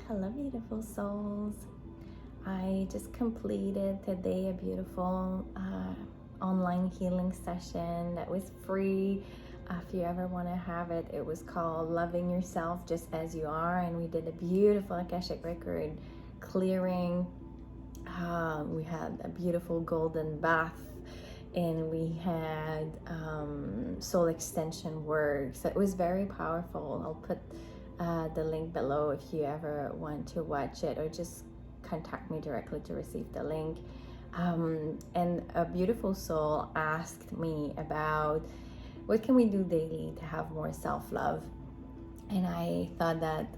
Hello, beautiful souls. I just completed today a beautiful online healing session that was free. If you ever want to have it, it was called Loving Yourself Just As You Are, and we did a beautiful Akashic record clearing. We had a beautiful golden bath, and we had soul extension work. So it was very powerful. I'll put the link below if you ever want to watch it, or just contact me directly to receive the link. And a beautiful soul asked me about what can we do daily to have more self-love, and I thought that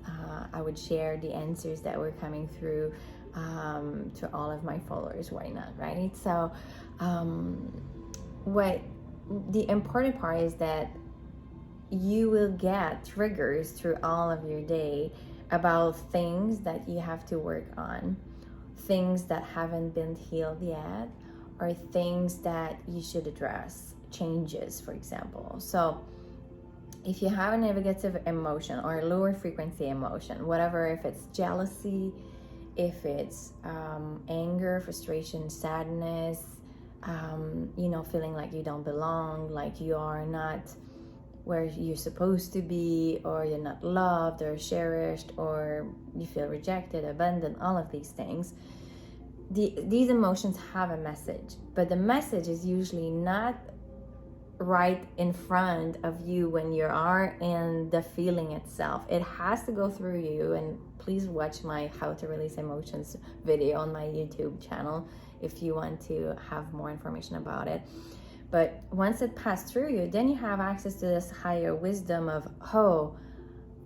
I would share the answers that were coming through to all of my followers. Why not, right? So what the important part is that you will get triggers through all of your day about things that you have to work on, things that haven't been healed yet, or things that you should address, changes, for example. So if you have a negative emotion or a lower frequency emotion, whatever, if it's jealousy, if it's anger, frustration, sadness, feeling like you don't belong, like you are not where you're supposed to be, or you're not loved or cherished, or you feel rejected, abandoned, all of these things. These emotions have a message, but the message is usually not right in front of you when you are in the feeling itself. It has to go through you. And please watch my How to Release Emotions video on my YouTube channel if you want to have more information about it. But once it passed through you, then you have access to this higher wisdom of, oh,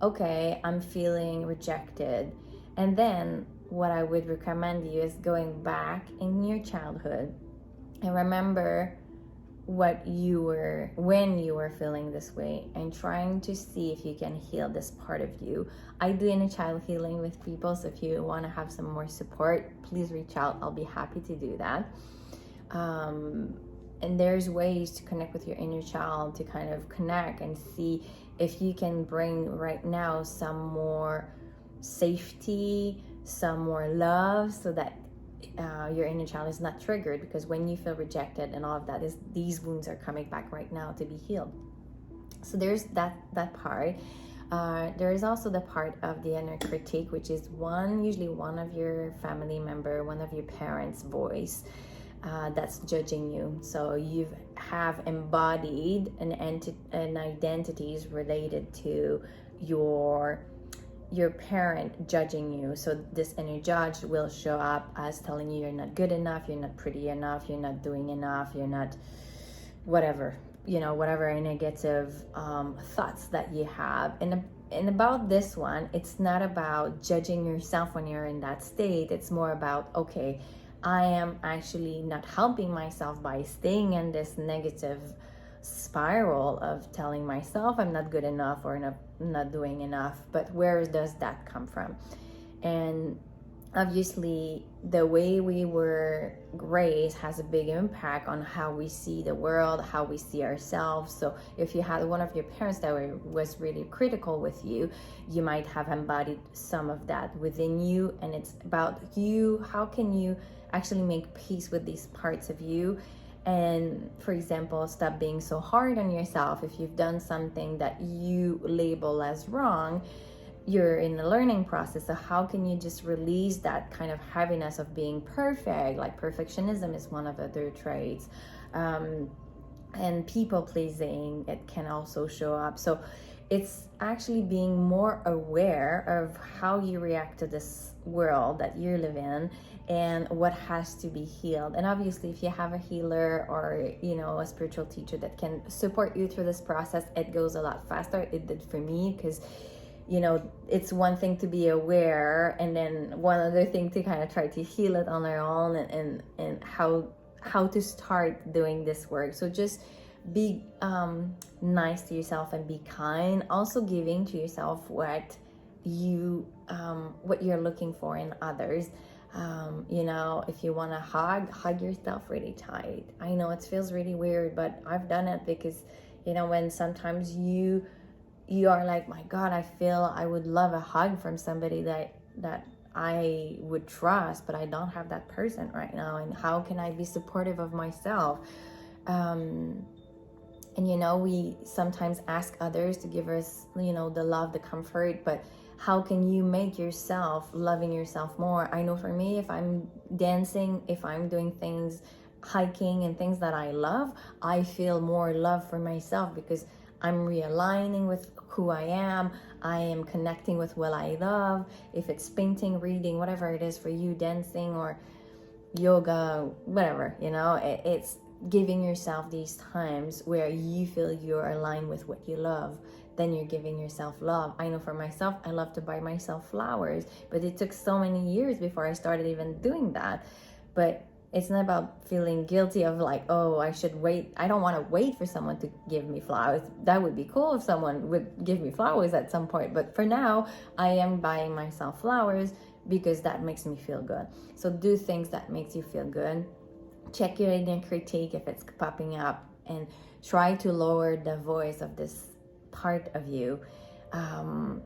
okay, I'm feeling rejected. And then what I would recommend you is going back in your childhood and remember what you were when you were feeling this way, and trying to see if you can heal this part of you. I do inner child healing with people, so if you want to have some more support, please reach out. I'll be happy to do that. And there's ways to connect with your inner child, to kind of connect and see if you can bring right now some more safety, some more love, so that your inner child is not triggered, because when you feel rejected and all of that, is these wounds are coming back right now to be healed. So there's that part. There is also the part of the inner critique, which is usually one of your family member, one of your parents' voice that's judging you. So you have embodied an identities related to your parent judging you. So this inner judge will show up as telling you you're not good enough, you're not pretty enough, you're not doing enough, you're not whatever, whatever negative thoughts that you have. And about this one, it's not about judging yourself when you're in that state. It's more about, okay, I am actually not helping myself by staying in this negative spiral of telling myself I'm not good enough or not doing enough. But where does that come from? And obviously the way we were raised has a big impact on how we see the world, how we see ourselves. So if you had one of your parents that was really critical with you, you might have embodied some of that within you. And it's about you, how can you actually make peace with these parts of you? And for example, stop being so hard on yourself. If you've done something that you label as wrong, you're in the learning process. So how can you just release that kind of heaviness of being perfect? Like perfectionism is one of the other traits. And people pleasing, it can also show up. So it's actually being more aware of how you react to this world that you live in and what has to be healed. And obviously if you have a healer or a spiritual teacher that can support you through this process, it goes a lot faster. It did for me, because it's one thing to be aware, and then one other thing to kind of try to heal it on our own, and how to start doing this work. So just be nice to yourself and be kind. Also giving to yourself what you're looking for in others. If you want to hug yourself really tight. I know it feels really weird, but I've done it, because when sometimes you are like, my God, I feel I would love a hug from somebody that that I would trust, but I don't have that person right now. And how can I be supportive of myself? And we sometimes ask others to give us, the love, the comfort, but how can you make yourself loving yourself more? I know for me, if I'm dancing, if I'm doing things, hiking and things that I love, I feel more love for myself because I'm realigning with who I am. I am connecting with what I love. If it's painting, reading, whatever it is for you, dancing or yoga, whatever, it's giving yourself these times where you feel you're aligned with what you love. Then you're giving yourself love. I know for myself, I love to buy myself flowers, but it took so many years before I started even doing that. But it's not about feeling guilty of like, oh, I should wait. I don't want to wait for someone to give me flowers. That would be cool if someone would give me flowers at some point. But for now, I am buying myself flowers because that makes me feel good. So do things that makes you feel good. Check your inner critique if it's popping up, and try to lower the voice of this part of you. And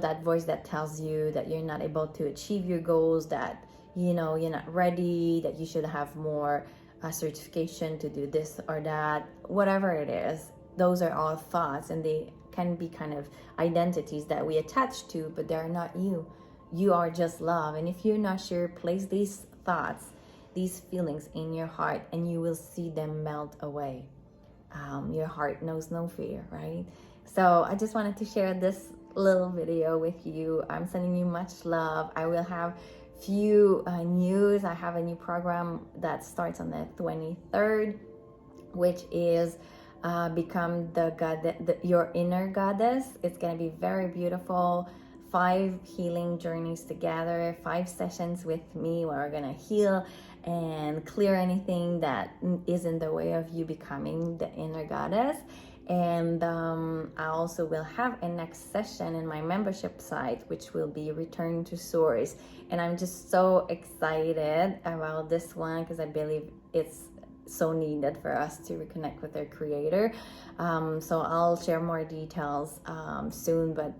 that voice that tells you that you're not able to achieve your goals, that you're not ready, that you should have more certification to do this or that, whatever it is. Those are all thoughts, and they can be kind of identities that we attach to, but they're not you. You are just love. And if you're not sure, place these thoughts, these feelings in your heart, and you will see them melt away. Your heart knows no fear, right? So I just wanted to share this little video with you. I'm sending you much love. I will have few news. I have a new program that starts on the 23rd, which is become your inner goddess. It's going to be very beautiful. 5 healing journeys together, 5 sessions with me where we're gonna heal and clear anything that is in the way of you becoming the inner goddess. And I also will have a next session in my membership site, which will be Return to Source. And I'm just so excited about this one because I believe it's so needed for us to reconnect with our creator. So I'll share more details soon, but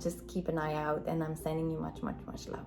just keep an eye out, and I'm sending you much, much, much love.